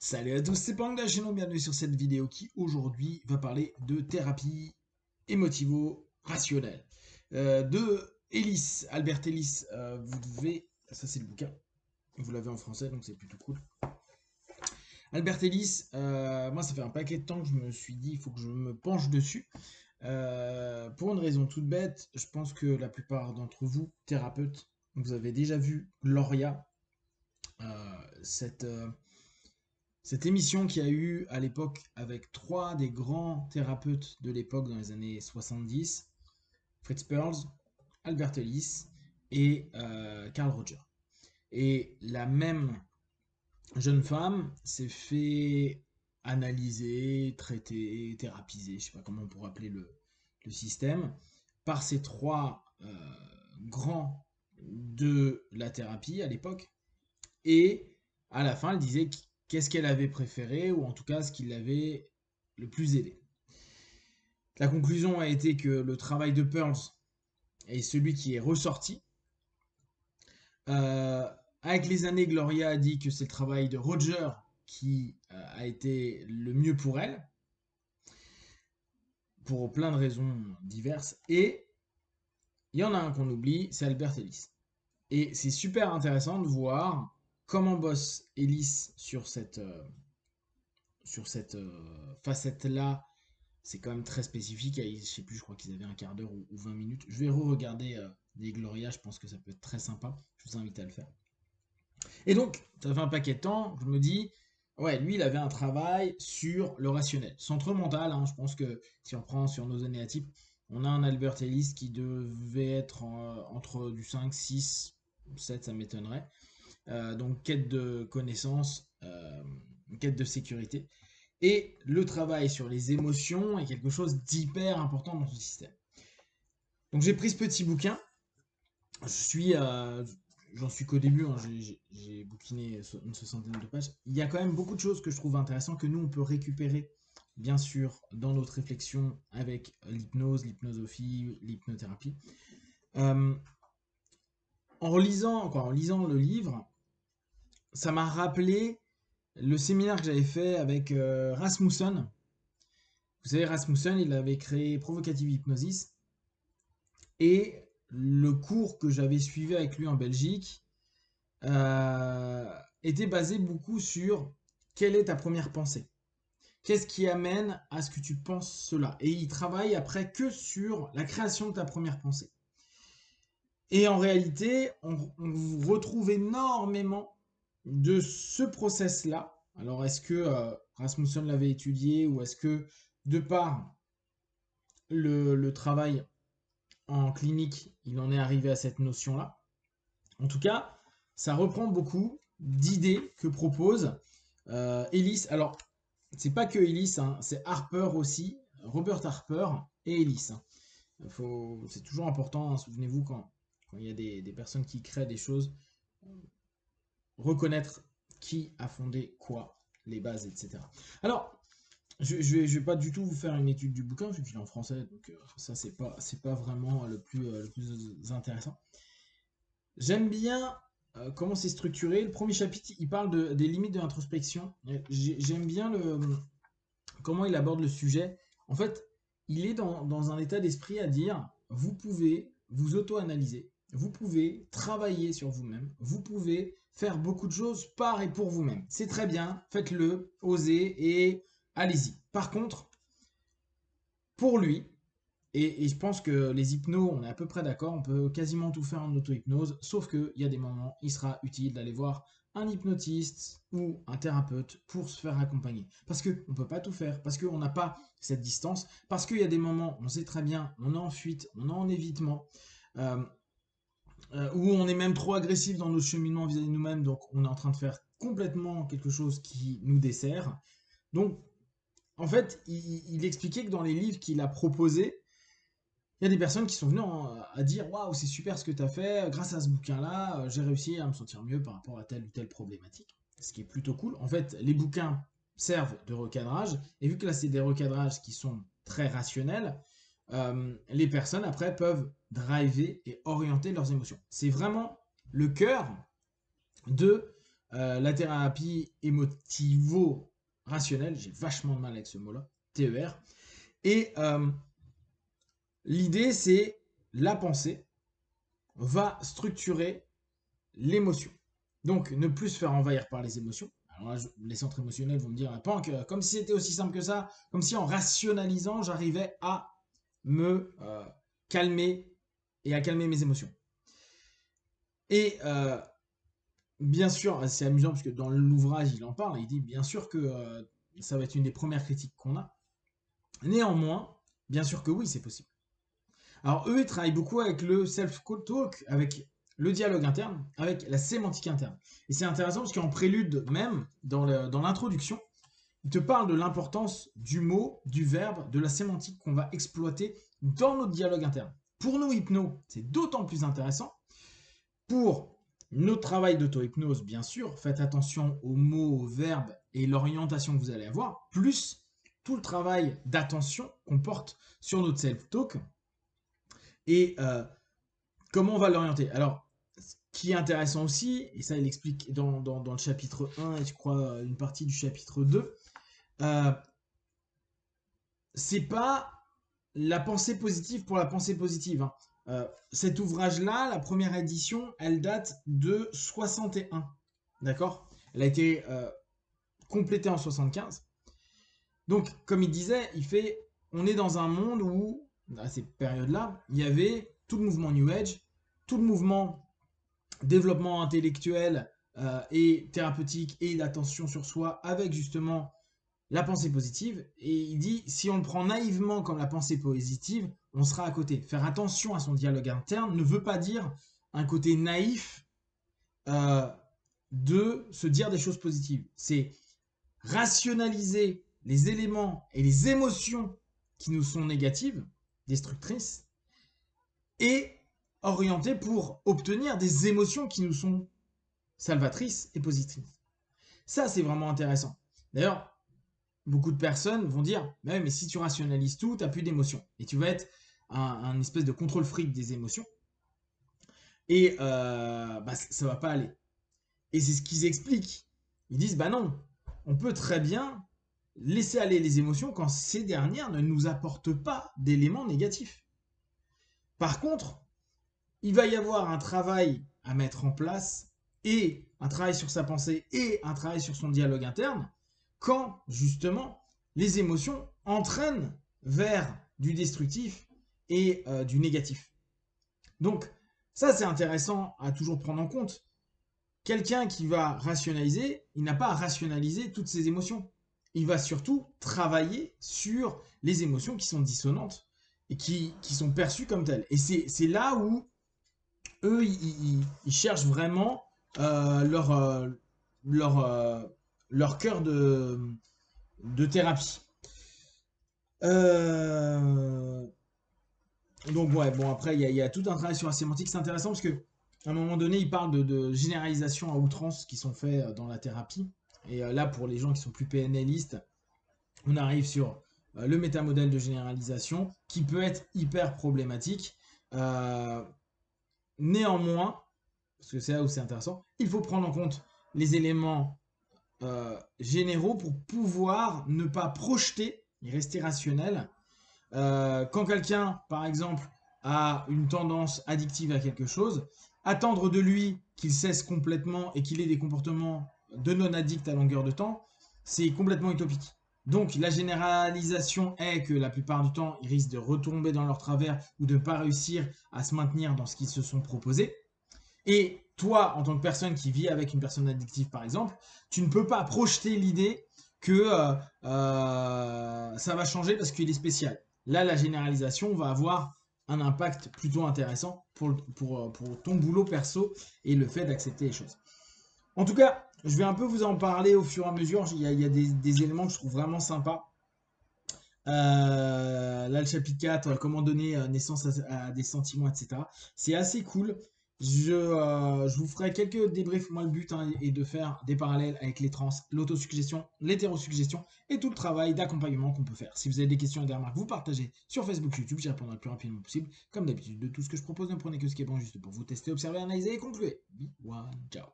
Salut à tous, c'est Pang Channel, bienvenue sur cette vidéo qui aujourd'hui va parler de thérapie émotivo-rationnelle. De Ellis, Albert Ellis, vous devez, ça c'est le bouquin, vous l'avez en français donc c'est plutôt cool. Albert Ellis, moi ça fait un paquet de temps que je me suis dit il faut que je me penche dessus. Pour une raison toute bête, je pense que la plupart d'entre vous, thérapeutes, vous avez déjà vu Gloria, cette cette émission qui a eu à l'époque avec trois des grands thérapeutes de l'époque dans les années 70, Fritz Perls, Albert Ellis et Carl Roger. Et la même jeune femme s'est fait analyser, traiter, thérapiser, je ne sais pas comment on pourrait appeler le système, par ces trois grands de la thérapie à l'époque. Et à la fin, elle disait qu'est-ce qu'elle avait préféré, ou en tout cas ce qui l'avait le plus aidé. La conclusion a été que le travail de Pearls est celui qui est ressorti. Avec les années, Gloria a dit que c'est le travail de Roger qui a été le mieux pour elle, pour plein de raisons diverses. Et il y en a un qu'on oublie, c'est Albert Ellis. Et c'est super intéressant de voir comment bosse Ellis sur cette facette-là. C'est quand même très spécifique. Je sais plus, je crois qu'ils avaient un quart d'heure ou 20 minutes. Je vais re-regarder des Gloria, je pense que ça peut être très sympa. Je vous invite à le faire. Et donc, ça fait un paquet de temps, je me dis, ouais, lui, il avait un travail sur le rationnel. Centre mental, hein, je pense que si on prend sur nos années type, on a un Albert Ellis qui devait être entre du 5, 6, 7, ça m'étonnerait. Donc, quête de connaissances, quête de sécurité. Et le travail sur les émotions est quelque chose d'hyper important dans ce système. Donc j'ai pris ce petit bouquin. J'en suis qu'au début, hein, j'ai bouquiné une soixantaine de pages. Il y a quand même beaucoup de choses que je trouve intéressantes que nous on peut récupérer, bien sûr, dans notre réflexion avec l'hypnose, l'hypnosophie, l'hypnothérapie. Euh, en lisant le livre, ça m'a rappelé le séminaire que j'avais fait avec Rasmussen. Vous savez, Rasmussen, il avait créé Provocative Hypnosis. Et le cours que j'avais suivi avec lui en Belgique était basé beaucoup sur quelle est ta première pensée. Qu'est-ce qui amène à ce que tu penses cela? Et il travaille après que sur la création de ta première pensée. Et en réalité, on retrouve énormément de ce process-là. Alors, est-ce que Rasmussen l'avait étudié ou est-ce que, de par le travail en clinique, il en est arrivé à cette notion-là. En tout cas, ça reprend beaucoup d'idées que propose Ellis. Alors, c'est pas que Ellis, hein, c'est Harper aussi, Robert Harper et Ellis. Hein. C'est toujours important, hein, souvenez-vous, quand il y a des personnes qui créent des choses, reconnaître qui a fondé quoi, les bases, etc. Alors, je vais pas du tout vous faire une étude du bouquin, vu qu'il est en français, donc ça, c'est pas vraiment le plus intéressant. J'aime bien comment c'est structuré. Le premier chapitre, il parle des limites de l'introspection. J'aime bien comment il aborde le sujet. En fait, il est dans un état d'esprit à dire, vous pouvez vous auto-analyser, vous pouvez travailler sur vous-même, vous pouvez faire beaucoup de choses par et pour vous-même. C'est très bien, faites-le, osez et allez-y. Par contre, pour lui, et je pense que les hypnos, on est à peu près d'accord, on peut quasiment tout faire en auto-hypnose, sauf qu'il y a des moments, il sera utile d'aller voir un hypnotiste ou un thérapeute pour se faire accompagner. Parce qu'on ne peut pas tout faire, parce qu'on n'a pas cette distance, parce qu'il y a des moments, on sait très bien, on est en fuite, on est en évitement, euh, où on est même trop agressif dans nos cheminements vis-à-vis de nous-mêmes, donc on est en train de faire complètement quelque chose qui nous dessert. Donc, en fait, il expliquait que dans les livres qu'il a proposés, il y a des personnes qui sont venues à dire waouh, c'est super ce que tu as fait, grâce à ce bouquin-là, j'ai réussi à me sentir mieux par rapport à telle ou telle problématique. Ce qui est plutôt cool. En fait, les bouquins servent de recadrage, et vu que là, c'est des recadrages qui sont très rationnels, les personnes après peuvent driver et orienter leurs émotions. C'est vraiment le cœur de la thérapie émotivo-rationnelle, j'ai vachement de mal avec ce mot-là, TER. Et l'idée, c'est la pensée va structurer l'émotion. Donc, ne plus se faire envahir par les émotions. Alors là, les centres émotionnels vont me dire, comme si c'était aussi simple que ça, comme si en rationalisant, j'arrivais à me calmer et à calmer mes émotions. Et bien sûr, c'est amusant parce que dans l'ouvrage, il en parle, il dit bien sûr que ça va être une des premières critiques qu'on a. Néanmoins, bien sûr que oui, c'est possible. Alors eux, ils travaillent beaucoup avec le self-talk, avec le dialogue interne, avec la sémantique interne. Et c'est intéressant parce qu'en prélude même, dans l'introduction, il te parle de l'importance du mot, du verbe, de la sémantique qu'on va exploiter dans notre dialogue interne. Pour nous, hypno, c'est d'autant plus intéressant. Pour notre travail d'auto-hypnose, bien sûr, faites attention aux mots, aux verbes et l'orientation que vous allez avoir, plus tout le travail d'attention qu'on porte sur notre self-talk et comment on va l'orienter. Alors, ce qui est intéressant aussi, et ça il explique dans le chapitre 1 et je crois une partie du chapitre 2, c'est pas la pensée positive pour la pensée positive. Hein. Cet ouvrage-là, la première édition, elle date de 61. D'accord? Elle a été complétée en 75. Donc, comme il disait, on est dans un monde où, à cette période-là, il y avait tout le mouvement New Age, tout le mouvement développement intellectuel et thérapeutique et d'attention sur soi avec justement la pensée positive. Et il dit, si on le prend naïvement comme la pensée positive, on sera à côté. Faire attention à son dialogue interne ne veut pas dire un côté naïf de se dire des choses positives. C'est rationaliser les éléments et les émotions qui nous sont négatives, destructrices, et orienter pour obtenir des émotions qui nous sont salvatrices et positives. Ça, c'est vraiment intéressant. D'ailleurs, beaucoup de personnes vont dire, mais si tu rationalises tout, tu n'as plus d'émotions. Et tu vas être un espèce de contrôle fric des émotions. Et ça ne va pas aller. Et c'est ce qu'ils expliquent. Ils disent, non, on peut très bien laisser aller les émotions quand ces dernières ne nous apportent pas d'éléments négatifs. Par contre, il va y avoir un travail à mettre en place et un travail sur sa pensée et un travail sur son dialogue interne quand, justement, les émotions entraînent vers du destructif et du négatif. Donc, ça, c'est intéressant à toujours prendre en compte. Quelqu'un qui va rationaliser, il n'a pas à rationaliser toutes ses émotions. Il va surtout travailler sur les émotions qui sont dissonantes et qui sont perçues comme telles. Et c'est là où eux, ils cherchent vraiment leur cœur de thérapie. Donc ouais, bon après, il y a tout un travail sur la sémantique, c'est intéressant parce que à un moment donné, il parle de généralisation à outrance qui sont faits dans la thérapie. Et là, pour les gens qui sont plus PNListes, on arrive sur le métamodèle de généralisation qui peut être hyper problématique. Néanmoins, parce que c'est là où c'est intéressant, il faut prendre en compte les éléments généraux pour pouvoir ne pas projeter et rester rationnel. Quand quelqu'un, par exemple, a une tendance addictive à quelque chose, attendre de lui qu'il cesse complètement et qu'il ait des comportements de non-addict à longueur de temps, c'est complètement utopique. Donc la généralisation est que la plupart du temps, ils risquent de retomber dans leur travers ou de ne pas réussir à se maintenir dans ce qu'ils se sont proposés. Et toi, en tant que personne qui vit avec une personne addictive, par exemple, tu ne peux pas projeter l'idée que ça va changer parce qu'il est spécial. Là, la généralisation va avoir un impact plutôt intéressant pour ton boulot perso et le fait d'accepter les choses. En tout cas, je vais un peu vous en parler au fur et à mesure. Il y a des éléments que je trouve vraiment sympas. Là, le chapitre 4, comment donner naissance à des sentiments, etc. C'est assez cool. Je vous ferai quelques débriefs. Moi, le but est de faire des parallèles avec les trans, l'autosuggestion, l'hétérosuggestion et tout le travail d'accompagnement qu'on peut faire. Si vous avez des questions et des remarques, vous partagez sur Facebook, YouTube. J'y répondrai le plus rapidement possible. Comme d'habitude, de tout ce que je propose, ne prenez que ce qui est bon juste pour vous tester, observer, analyser et conclure. Ciao.